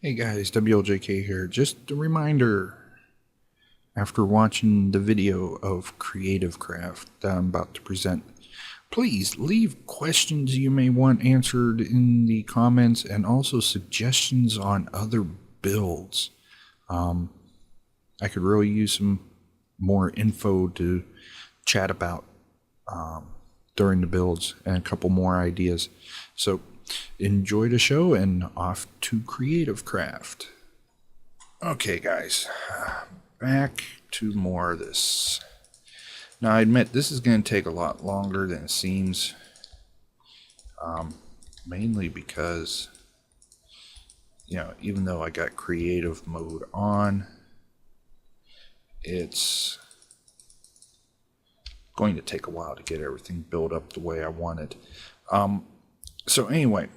Hey guys, WLJK here. Just a reminder, after watching the video of Creativecraft that I'm about to present, please leave questions you may want answered in the comments and also suggestions on other builds. I could really use some more info to chat about during the builds and a couple more ideas. So enjoy the show and off to Creativecraft. Okay guys, back to more of this. Now I admit this is going to take a lot longer than it seems, mainly because, even though I got creative mode on, it's going to take a while to get everything built up the way I wanted. So anyway,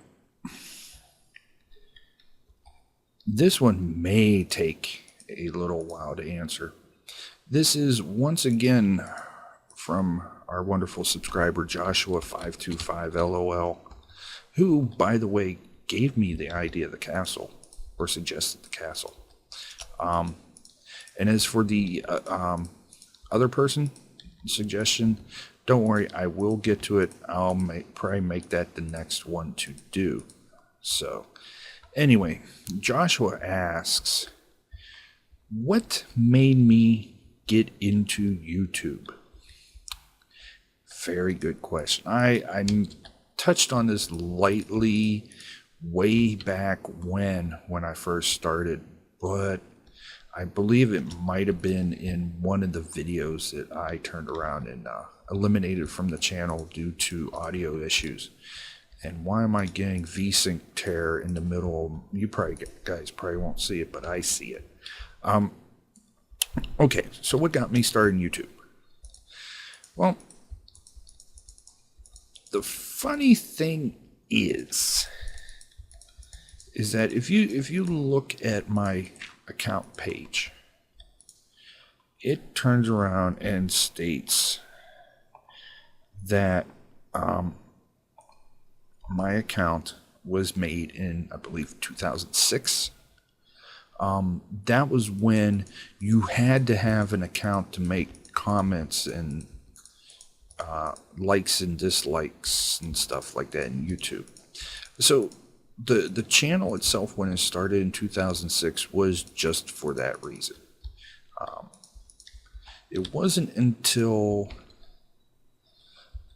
this one may take a little while to answer. This is once again from our wonderful subscriber Joshua525 LOL, who, by the way, gave me the idea of the castle, or suggested the castle. And as for the other person suggestion, don't worry, I will get to it. I'll probably make that the next one to do. So, anyway, Joshua asks, what made me get into YouTube? Very good question. I touched on this lightly way back when I first started, but I believe it might have been in one of the videos that I turned around and eliminated from the channel due to audio issues. And why am I getting VSync tear in the middle? You guys probably won't see it, but I see it. Okay, so what got me started in YouTube? Well, the funny thing is that if you look at my account page, it turns around and states that my account was made in, I believe, 2006. That was when you had to have an account to make comments and likes and dislikes and stuff like that in YouTube. So the channel itself, when it started in 2006, was just for that reason. It wasn't until,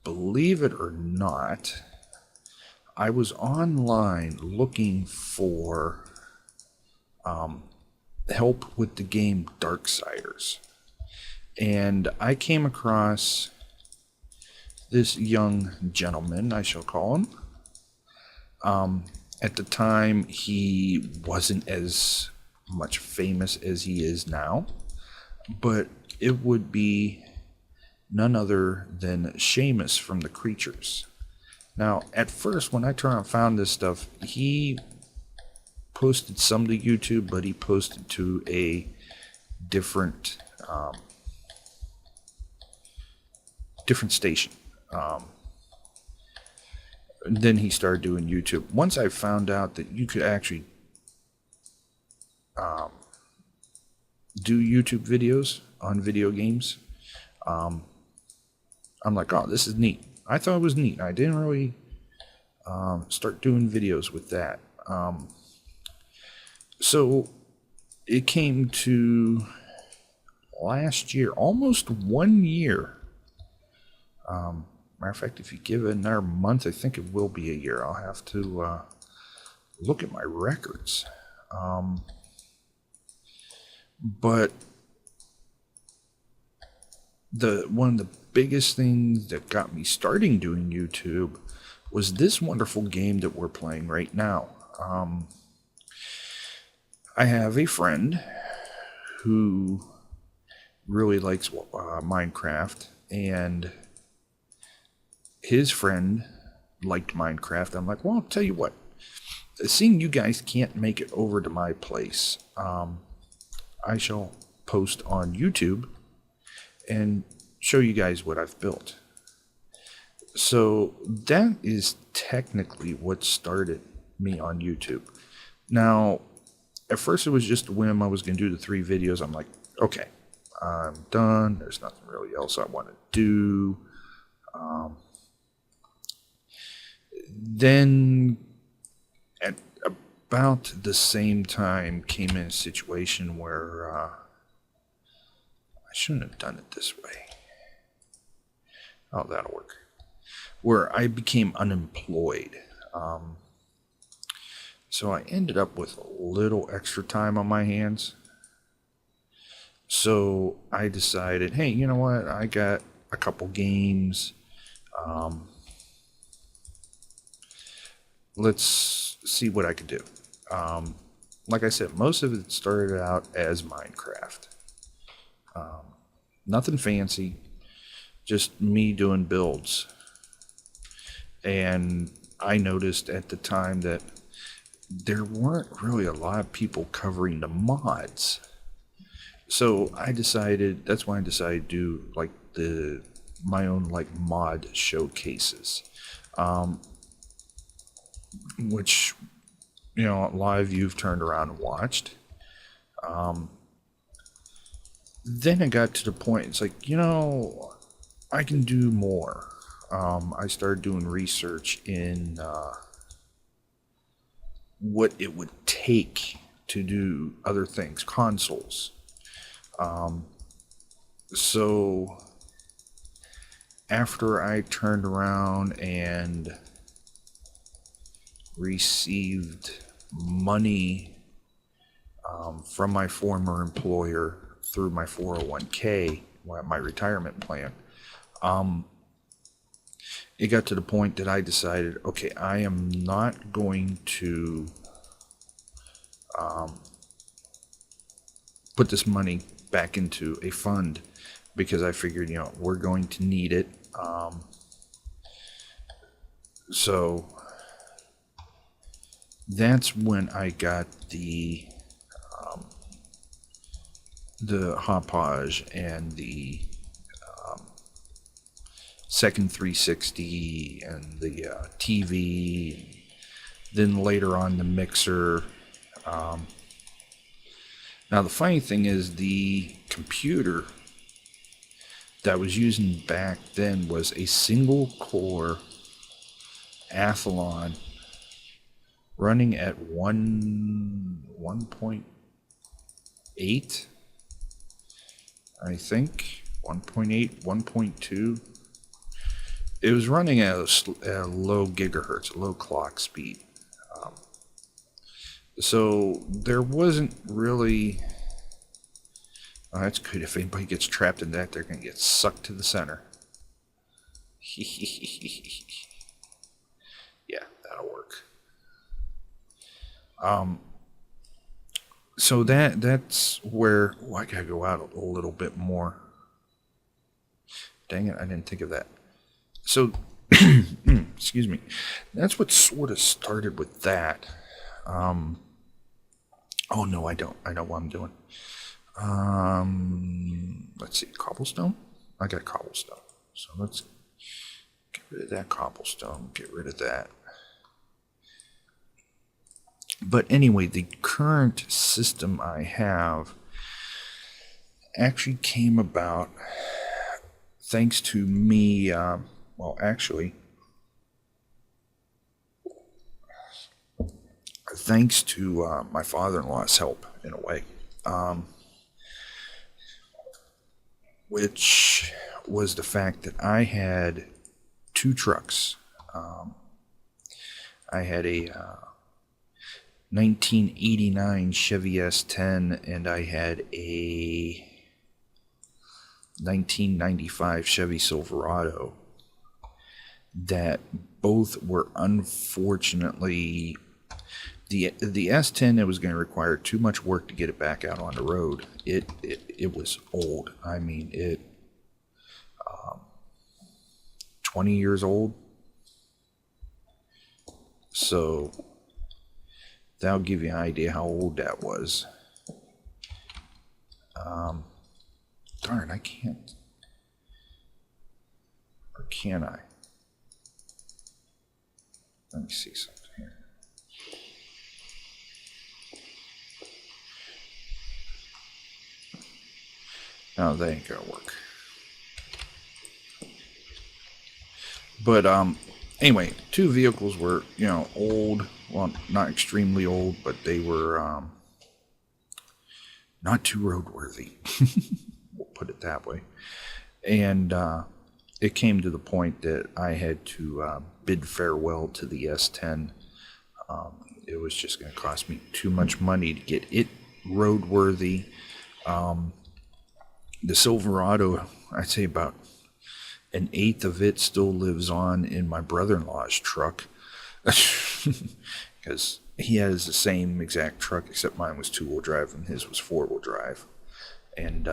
believe it or not, I was online looking for help with the game Darksiders, and I came across this young gentleman, I shall call him. At the time, he wasn't as much famous as he is now, but it would be none other than Seamus from the Creatures. Now, at first, when I turned and found this stuff, he posted some to YouTube, but he posted to a different station. Then he started doing YouTube. Once I found out that you could actually do YouTube videos on video games, I'm like, oh, this is neat. I thought it was neat. I didn't really start doing videos with that. So it came to last year, almost 1 year. Matter of fact, if you give it another month, I think it will be a year. I'll have to look at my records. But one of the biggest things that got me starting doing YouTube was this wonderful game that we're playing right now. I have a friend who really likes Minecraft, and his friend liked Minecraft. I'm like, well, I'll tell you what, seeing you guys can't make it over to my place, I shall post on YouTube and show you guys what I've built. So that is technically what started me on YouTube. Now, at first it was just a whim. I was going to do the 3 videos. I'm like, okay, I'm done. There's nothing really else I want to do. Then at about the same time came in a situation where I shouldn't have done it this way. Oh, that'll work. Where I became unemployed. So I ended up with a little extra time on my hands. So I decided, hey, you know what? I got a couple games. Let's see what I could do. Like I said, most of it started out as Minecraft. Nothing fancy, just me doing builds. And I noticed at the time that there weren't really a lot of people covering the mods. So I decided, that's why I decided to do like my own like mod showcases. Which, you know, a lot of you have turned around and watched. Then it got to the point, it's like, you know, I can do more. I started doing research in what it would take to do other things, consoles. So after I turned around and received money from my former employer through my 401k, my retirement plan, it got to the point that I decided, okay, I am not going to put this money back into a fund, because I figured, you know, we're going to need it. So that's when I got the Hopage and the second 360 and the TV, then later on the mixer. Now the funny thing is, the computer that I was using back then was a single core Athlon running at 1.8, I think, 1.8, 1.2. It was running at a low gigahertz, low clock speed. So there wasn't really... Oh, that's good. If anybody gets trapped in that, they're going to get sucked to the center. Yeah, that'll work. So that's where... Oh, I gotta go out a little bit more. Dang it, I didn't think of that. So, excuse me. That's what sort of started with that. Oh no, I don't. I know what I'm doing. Let's see, cobblestone? I got cobblestone. So let's get rid of that cobblestone, get rid of that. But anyway, the current system I have actually came about thanks to me, well, actually, thanks to my father-in-law's help, in a way, which was the fact that I had 2 trucks. I had a 1989 Chevy S10, and I had a 1995 Chevy Silverado that both were unfortunately... The S10, it was going to require too much work to get it back out on the road. It was old. I mean, 20 years old. So that'll give you an idea how old that was. Darn, I can't. Or can I? Let me see something here. No, that ain't gonna work. But anyway, two vehicles were, you know, old. Well, not extremely old, but they were not too roadworthy. We'll put it that way. And it came to the point that I had to bid farewell to the S10. It was just going to cost me too much money to get it roadworthy. The Silverado, I'd say about an eighth of it still lives on in my brother-in-law's truck. Because he has the same exact truck, except mine was two-wheel drive and his was four-wheel drive. And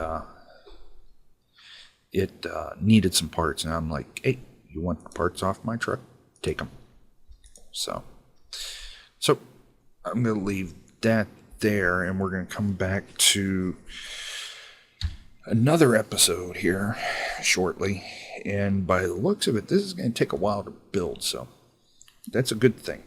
it needed some parts, and I'm like, hey, you want the parts off my truck? Take them. So I'm going to leave that there, and we're going to come back to another episode here shortly. And by the looks of it, this is going to take a while to build, so that's a good thing.